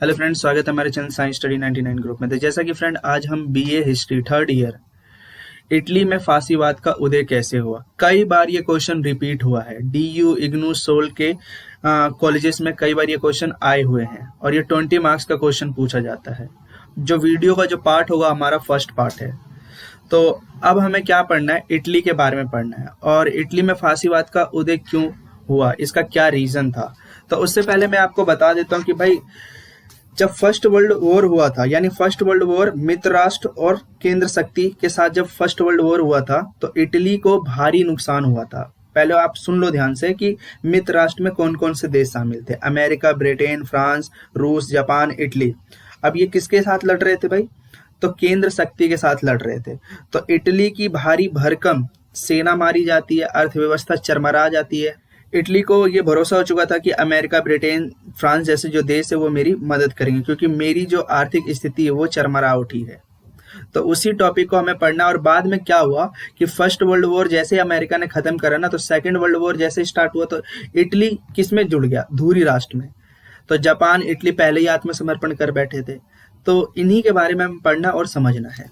Hello friends, स्वागत है हमारे चैनल साइंस स्टडी 99 ग्रुप में। तो जैसा कि फ्रेंड आज हम BA history third year Italy में फासीवाद का उदय कैसे हुआ, कई बार ये क्वेश्चन रिपीट हुआ है। डीयू, इग्नू, सोल के कॉलेजेस में कई बार ये क्वेश्चन आए हुए हैं और ये 20 मार्क्स का क्वेश्चन पूछा जाता है। जो वीडियो का जो पार्ट होगा हमारा फर्स्ट पार्ट है। तो अब हमें क्या पढ़ना है, इटली के बारे में पढ़ना है और इटली में फासीवाद का उदय क्यों हुआ, इसका क्या रीजन था। तो उससे पहले मैं आपको बता देता हूँ कि भाई जब फर्स्ट वर्ल्ड वॉर हुआ था, यानी फर्स्ट वर्ल्ड वॉर मित्र राष्ट्र और केंद्र शक्ति के साथ जब फर्स्ट वर्ल्ड वॉर हुआ था तो इटली को भारी नुकसान हुआ था। पहले आप सुन लो ध्यान से कि मित्र राष्ट्र में कौन कौन से देश शामिल थे। अमेरिका, ब्रिटेन, फ्रांस, रूस, जापान, इटली। अब ये किसके साथ लड़ रहे थे भाई? तो केंद्र शक्ति के साथ लड़ रहे थे। तो इटली की भारी भरकम सेना मारी जाती है, अर्थव्यवस्था चरमरा जाती है। इटली को ये भरोसा हो चुका था कि अमेरिका, ब्रिटेन, फ्रांस जैसे जो देश है वो मेरी मदद करेंगे, क्योंकि मेरी जो आर्थिक स्थिति है वो चरमरा उठी है। तो उसी टॉपिक को हमें पढ़ना। और बाद में क्या हुआ कि फर्स्ट वर्ल्ड वॉर जैसे अमेरिका ने खत्म करा ना, तो सेकंड वर्ल्ड वॉर जैसे स्टार्ट हुआ तो इटली किसमें जुड़ गया? धुरी राष्ट्र में। तो जापान, इटली पहले ही आत्मसमर्पण कर बैठे थे। तो इन्हीं के बारे में हमें पढ़ना और समझना है।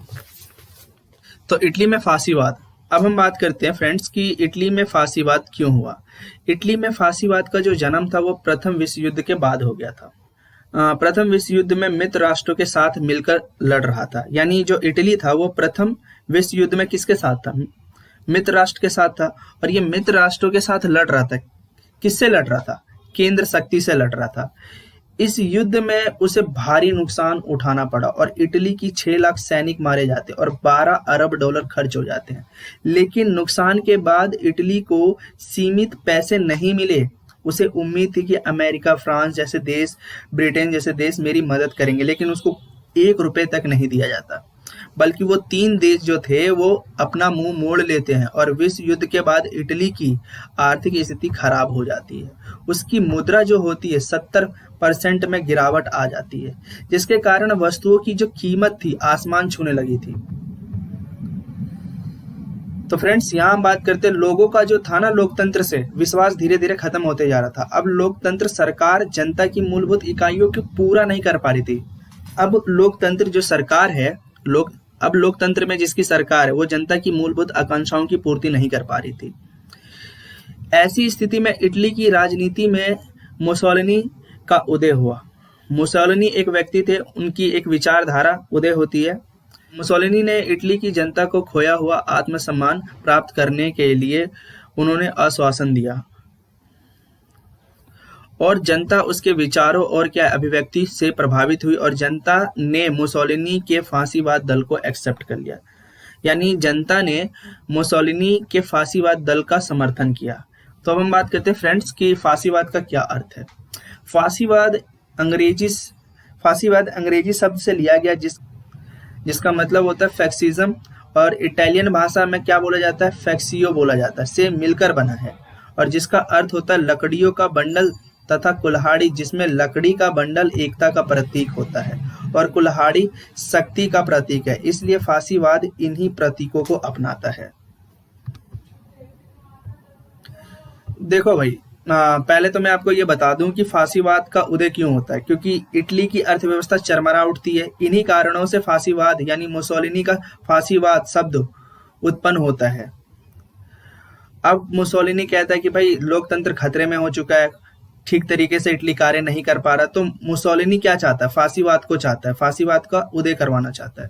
तो इटली में फासीवाद। अब हम बात करते हैं फ्रेंड्स कि इटली में फासीवाद क्यों हुआ। इटली में फासीवाद का जो जन्म था वो प्रथम विश्व युद्ध के बाद हो गया था। प्रथम विश्व युद्ध में मित्र राष्ट्रों के साथ मिलकर लड़ रहा था, यानी जो इटली था वो प्रथम विश्व युद्ध में किसके साथ था? मित्र राष्ट्र के साथ था। और ये मित्र राष्ट्रों के साथ लड़ रहा था। किससे लड़ रहा था? केंद्र शक्ति से लड़ रहा था। इस युद्ध में उसे भारी नुकसान उठाना पड़ा और इटली की 6 लाख सैनिक मारे जाते और 12 अरब डॉलर खर्च हो जाते हैं। लेकिन नुकसान के बाद इटली को सीमित पैसे नहीं मिले। उसे उम्मीद थी कि अमेरिका, फ्रांस जैसे देश, ब्रिटेन जैसे देश मेरी मदद करेंगे, लेकिन उसको 1 रुपए तक नहीं दिया जाता। बल्कि वो 3 देश जो थे वो अपना मुंह मोड़ लेते हैं और विश्व युद्ध के बाद इटली की आर्थिक स्थिति खराब हो जाती है। उसकी मुद्रा जो होती है 70% में गिरावट आ जाती है, जिसके कारण वस्तुओं की जो कीमत थी आसमान छूने लगी थी। तो फ्रेंड्स यहाँ हम बात करते हैं लोगों का जो था ना, लोकतंत्र से विश्वास धीरे धीरे खत्म होते जा रहा था। अब लोकतंत्र सरकार जनता की मूलभूत इकाइयों को पूरा नहीं कर पा रही थी। अब लोकतंत्र जो सरकार है, अब लोकतंत्र में जिसकी सरकार है वो जनता की मूलभूत आकांक्षाओं की पूर्ति नहीं कर पा रही थी। ऐसी स्थिति में इटली की राजनीति में मुसोलिनी का उदय हुआ। मुसोलिनी एक व्यक्ति थे, उनकी एक विचारधारा उदय होती है। मुसोलिनी ने इटली की जनता को खोया हुआ आत्मसम्मान प्राप्त करने के लिए उन्होंने आश्वासन दिया और जनता उसके विचारों और क्या अभिव्यक्ति से प्रभावित हुई और जनता ने मुसोलिनी के फांसीवाद दल को एक्सेप्ट कर लिया। यानी जनता ने मुसोलिनी के फांसीवाद दल का समर्थन किया। तो अब हम बात करते हैं फ्रेंड्स कि फांसीवाद का क्या अर्थ है। फांसीवाद अंग्रेजी शब्द से लिया गया जिसका मतलब होता है फैक्सिज्म, और इटालियन भाषा में क्या बोला जाता है? फैक्सियो बोला जाता है, से मिलकर बना है। और जिसका अर्थ होता है लकड़ियों का बंडल तथा कुल्हाड़ी, जिसमें लकड़ी का बंडल एकता का प्रतीक होता है और कुल्हाड़ी शक्ति का प्रतीक है। इसलिए फांसीवाद इन्हीं प्रतीकों को अपनाता है। देखो भाई, पहले तो मैं आपको ये बता दूं कि फांसीवाद का उदय क्यों होता है, क्योंकि इटली की अर्थव्यवस्था चरमरा उठती है। इन्हीं कारणों से फांसीवाद यानी मुसोलिनी का फांसीवाद शब्द उत्पन्न होता है। अब मुसोलिनी कहता है कि भाई लोकतंत्र खतरे में हो चुका है, ठीक तरीके से इटली कार्य नहीं कर पा रहा। तो मुसोलिनी क्या चाहता है? फांसीवाद को चाहता है, फांसीवाद का उदय करवाना चाहता है।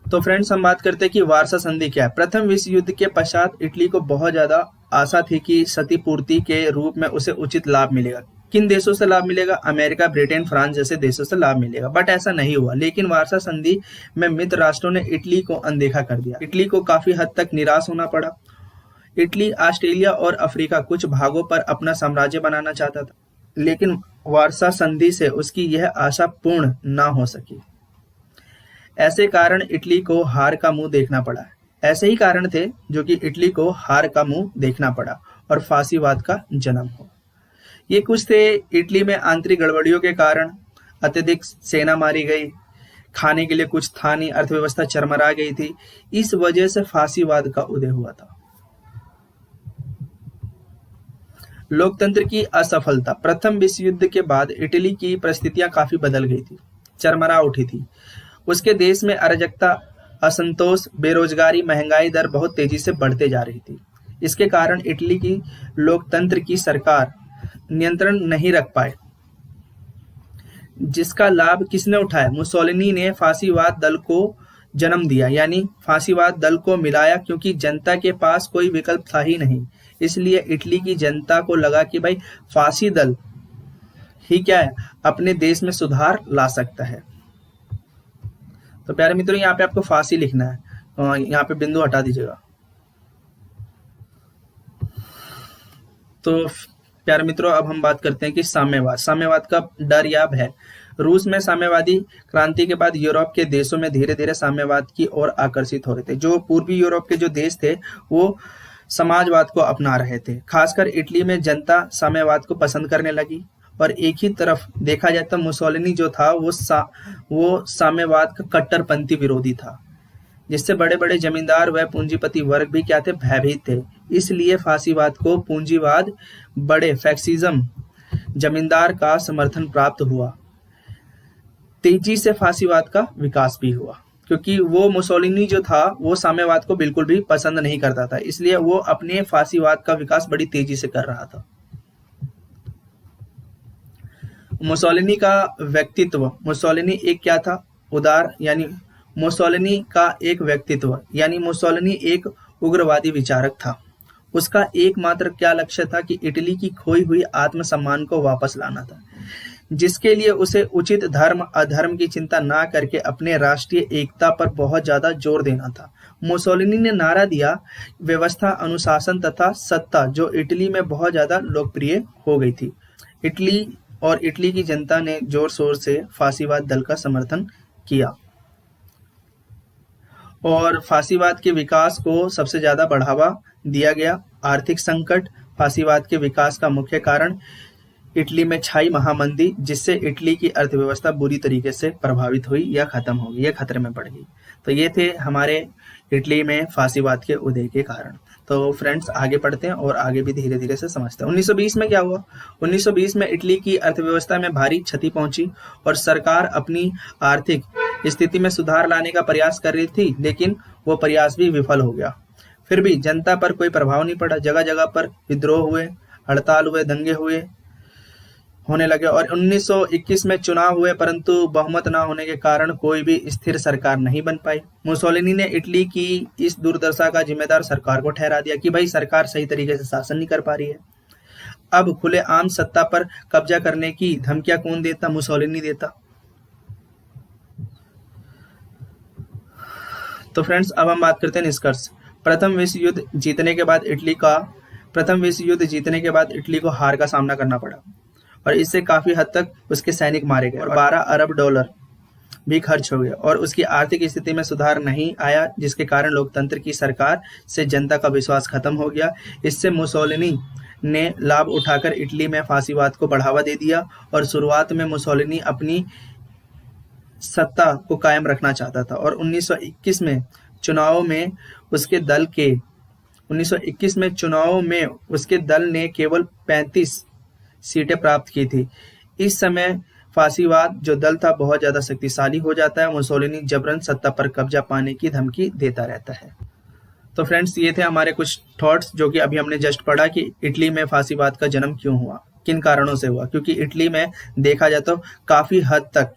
तो फ्रेंड्स हम बात करते हैं कि वार्सा संधि क्या है। प्रथम विश्व युद्ध के पश्चात इटली को बहुत ज्यादा आशा थी कि क्षतिपूर्ति के रूप में उसे उचित लाभ मिलेगा। किन देशों से लाभ मिलेगा? अमेरिका, ब्रिटेन, फ्रांस जैसे देशों से लाभ मिलेगा। बट ऐसा नहीं हुआ। लेकिन वार्सा संधि में मित्र राष्ट्रों ने इटली को अनदेखा कर दिया। इटली को काफी हद तक निराश होना पड़ा। इटली ऑस्ट्रेलिया और अफ्रीका कुछ भागों पर अपना साम्राज्य बनाना चाहता था, लेकिन वार्सा संधि से उसकी यह आशा पूर्ण ना हो सकी। ऐसे कारण इटली को हार का मुंह देखना पड़ा। ऐसे ही कारण थे जो कि इटली को हार का मुंह देखना पड़ा और फांसीवाद का जन्म हो। ये कुछ थे। इटली में आंतरिक गड़बड़ियों के कारण अत्यधिक सेना मारी गई, खाने के लिए कुछ था नहीं, अर्थव्यवस्था चरमरा गई थी। इस वजह से फांसीवाद का उदय हुआ था। लोकतंत्र की असफलता। प्रथम विश्व युद्ध के बाद इटली की परिस्थितियां काफी बदल गई थी, चरमरा उठी थी। उसके देश में अराजकता, असंतोष, बेरोजगारी, महंगाई दर बहुत तेजी से बढ़ते जा रही थी। इसके कारण इटली की लोकतंत्र की सरकार नियंत्रण नहीं रख पाए, जिसका लाभ किसने उठाया? मुसोलिनी ने फासीवाद दल को जन्म दिया, यानी फासीवाद दल को मिलाया, क्योंकि जनता के पास कोई विकल्प था ही नहीं। इसलिए इटली की जनता को लगा कि भाई फांसी दल ही क्या है, अपने देश में सुधार ला सकता है। तो प्यारे मित्रों, यहाँ पे आपको फांसी लिखना है, यहाँ पे बिंदु हटा दीजिएगा। तो प्यारे मित्रों, अब हम बात करते हैं कि साम्यवाद। साम्यवाद का डर या भय। रूस में साम्यवादी क्रांति के बाद यूरोप के देशों में धीरे धीरे साम्यवाद की ओर आकर्षित हो रहे थे। जो पूर्वी यूरोप के जो देश थे वो समाजवाद को अपना रहे थे। खासकर इटली में जनता साम्यवाद को पसंद करने लगी। और एक ही तरफ देखा जाए तो मुसोलिनी जो था वो साम्यवाद का कट्टरपंथी विरोधी था, जिससे बड़े बड़े जमींदार व पूंजीपति वर्ग भी क्या थे, भयभीत थे। इसलिए फासीवाद को पूंजीवाद, बड़े फैक्सिज्म, जमींदार का समर्थन प्राप्त हुआ। तेजी से फासीवाद का विकास भी हुआ, क्योंकि वो मुसोलिनी जो था वो साम्यवाद को बिल्कुल भी पसंद नहीं करता था, इसलिए वो अपने फासीवाद का विकास बड़ी तेजी से कर रहा था। मुसोलिनी का व्यक्तित्व। मुसोलिनी एक क्या था, उदार, यानी मुसोलिनी का एक व्यक्तित्व, यानी मुसोलिनी एक उग्रवादी विचारक था। उसका एकमात्र क्या लक्ष्य था कि इटली की खोई हुई आत्मसम्मान को वापस लाना था, जिसके लिए उसे उचित धर्म अधर्म की चिंता ना करके अपने राष्ट्रीय एकता पर बहुत ज्यादा जोर देना था। मुसोलिनी ने नारा दिया व्यवस्था, अनुशासन तथा सत्ता, जो इटली में बहुत ज्यादा लोकप्रिय हो गई थी। इटली की जनता ने जोर शोर से फासीवाद दल का समर्थन किया और फासीवाद के विकास को सबसे ज्यादा बढ़ावा दिया गया। आर्थिक संकट। फासीवाद के विकास का मुख्य कारण इटली में छाई महामंदी, जिससे इटली की अर्थव्यवस्था बुरी तरीके से प्रभावित हुई या खत्म हो गई या खतरे में पड़ गई। तो ये थे हमारे इटली में फासीवाद के उदय के कारण। तो फ्रेंड्स, आगे पढ़ते हैं और आगे भी धीरे धीरे से समझते हैं। 1920 में क्या हुआ? 1920 में इटली की अर्थव्यवस्था में भारी क्षति पहुंची और सरकार अपनी आर्थिक स्थिति में सुधार लाने का प्रयास कर रही थी, लेकिन वो प्रयास भी विफल हो गया। फिर भी जनता पर कोई प्रभाव नहीं पड़ा। जगह जगह पर विद्रोह हुए, हड़ताल हुए, दंगे होने लगे और 1921 में चुनाव हुए, परंतु बहुमत न होने के कारण कोई भी स्थिर सरकार नहीं बन पाई। मुसोलिनी ने इटली की इस दुर्दशा का जिम्मेदार सरकार को ठहरा दिया कि भाई सरकार सही तरीके से शासन नहीं कर पा रही है। अब खुलेआम सत्ता पर कब्जा करने की धमकियां कौन देता? मुसोलिनी देता। तो फ्रेंड्स, अब हम बात करते हैं निष्कर्ष। प्रथम विश्व युद्ध जीतने के बाद इटली को हार का सामना करना पड़ा और इससे काफी हद तक उसके सैनिक मारे गए और 12 अरब डॉलर भी खर्च हो गए और उसकी आर्थिक स्थिति में सुधार नहीं आया, जिसके कारण लोकतंत्र की सरकार से जनता का विश्वास खत्म हो गया। इससे मुसोलिनी ने लाभ उठाकर इटली में फासीवाद को बढ़ावा दे दिया और शुरुआत में मुसोलिनी अपनी सत्ता को कायम रखना चाहता था और 1921 में चुनाव में उसके दल ने केवल 35 सीटें प्राप्त की थी। इस समय फासीवाद जो दल था बहुत ज्यादा शक्तिशाली हो जाता है। मुसोलिनी जबरन सत्ता पर कब्जा पाने की धमकी देता रहता है। तो फ्रेंड्स, ये थे हमारे कुछ थॉट्स जो कि अभी हमने जस्ट पढ़ा कि इटली में फासीवाद का जन्म क्यों हुआ, किन कारणों से हुआ। क्योंकि इटली में देखा जाए तो काफी हद तक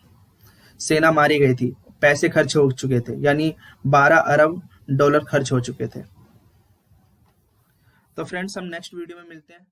सेना मारी गई थी, पैसे खर्च हो चुके थे, यानी 12 अरब डॉलर खर्च हो चुके थे। तो फ्रेंड्स, हम नेक्स्ट वीडियो में मिलते हैं।